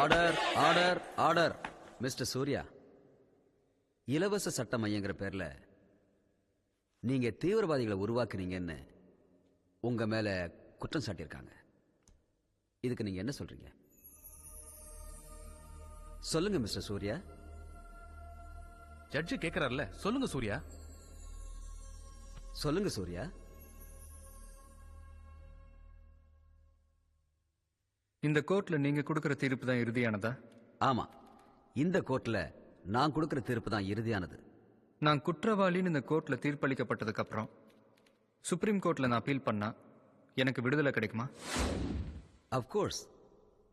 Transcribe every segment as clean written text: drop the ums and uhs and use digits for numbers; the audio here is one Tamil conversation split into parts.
Order order order. Mister Surya, இலவச சட்ட மையங்கிற பேர்ல நீங்க தீவிரவாதிகளை உருவாக்குறீங்கன்னு உங்க மேல குற்றம் சாட்டியிருக்காங்க. இதுக்கு நீங்க என்ன சொல்றீங்க? சொல்லுங்க மிஸ்டர் சூர்யா. ஜட்ஜு கேக்குறாருல, சொல்லுங்க சூர்யா. சொல்லுங்க சூர்யா. இந்த கோர்ட்ல நீங்க கொடுக்கிற தீர்ப்பு தான் இறுதியானதா? ஆமா, இந்த கோர்ட்ல நான் கொடுக்கிற தீர்ப்பு தான் இறுதியானது. நான் குற்றவாளின்னு இந்த கோர்ட்ல தீர்ப்பளிக்கப்பட்டதுக்கு அப்புறம் சுப்ரீம் கோர்ட்ல நான் அப்பீல் பண்ணா எனக்கு விடுதலை கிடைக்குமா? அப்கோர்ஸ்,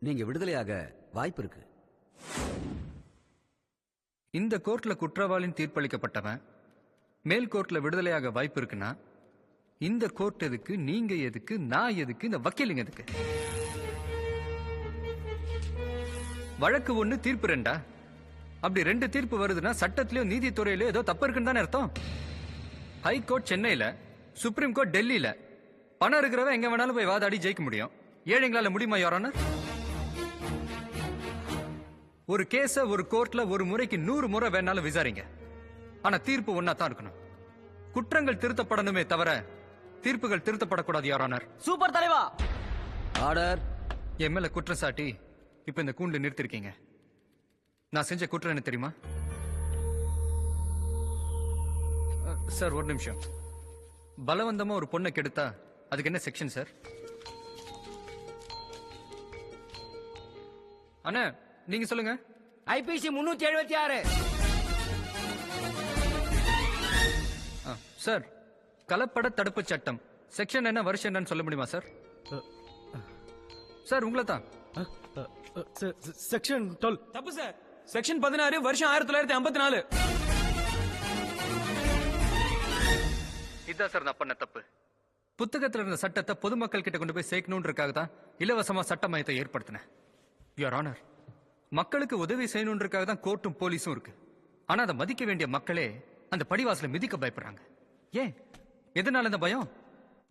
நீங்க விடுதலையாக வாய்ப்பு இருக்கு. இந்த கோர்ட்ல குற்றவாளின்னு தீர்ப்பளிக்கப்பட்டவன் மேல் கோர்ட்ல விடுதலையாக வாய்ப்பு இருக்குன்னா இந்த கோர்ட் எதுக்கு, நீங்க எதுக்கு, நான் எதுக்கு, இந்த வக்கீலுங்க எதுக்கு? வழக்கு ஒண்ணு, தீர்ப்பு ரெண்டா? அப்படி ரெண்டு தீர்ப்பு வருதுன்னா சட்டத்திலயோ நீதித்துறையிலயோ ஏதோ தப்பு இருக்குன்னு தானே அர்த்தம். ஹை கோர்ட் சென்னையில, சுப்ரீம் கோர்ட் டெல்லியில. பணம் இருக்கிறவன் எங்க வேணாலும் போய் வாதாடி ஜெயிக்க முடியும். ஏழைங்களால முடியுமா யுவர் ஆனர்? ஒரு கேஸ ஒரு கோர்ட்ல ஒரு முறைக்கு 100 முறை வேணாலும் விசாரிங்க, ஆனா தீர்ப்பு ஒன்னா தான் இருக்கணும். குற்றங்கள் திருத்தப்படணுமே தவிர தீர்ப்புகள் திருத்தப்படக்கூடாது யுவர் ஆனர். சூப்பர் தலைவா. ஆர்டர். என் மேல குற்றம் சாட்டி இப்ப இந்த கூண்டு நிறுத்திருக்கீங்க. நான் செஞ்ச குற்றம் என்ன தெரியுமா? சார் ஒரு நிமிஷம். பலவந்தமா ஒரு பொண்ணை கெடுத்தா அதுக்கு என்ன செக்ஷன் சார்? அண்ணா நீங்க சொல்லுங்க. ஐபிசி 376. சார், கலப்பட தடுப்பு சட்டம் செக்ஷன் என்ன, வருஷம் என்னன்னு சொல்ல முடியுமா சார்? சார் உங்களை தான். செக்ஷன் 12. தப்பு சார். செக்ஷன் 16, வருஷம் 1954. இதான் சார் நான் பண்ண தப்பு. புத்தகத்தில் இருந்த சட்டத்தை பொதுமக்கள் கிட்ட கொண்டு போய் சேர்க்கணுன்றதுக்காக தான் இலவசமா சட்ட மையத்தை ஏற்படுத்தினேன். யுவர் ஆனர், மக்களுக்கு உதவி செய்யணுன்றதுக்காக தான் கோர்ட்டும் போலீஸும் இருக்கு. ஆனா அதை மதிக்க வேண்டிய மக்களே அந்த படிவாசல மிதிக்க பயப்படுறாங்க. ஏன், எதனால இந்த பயம்?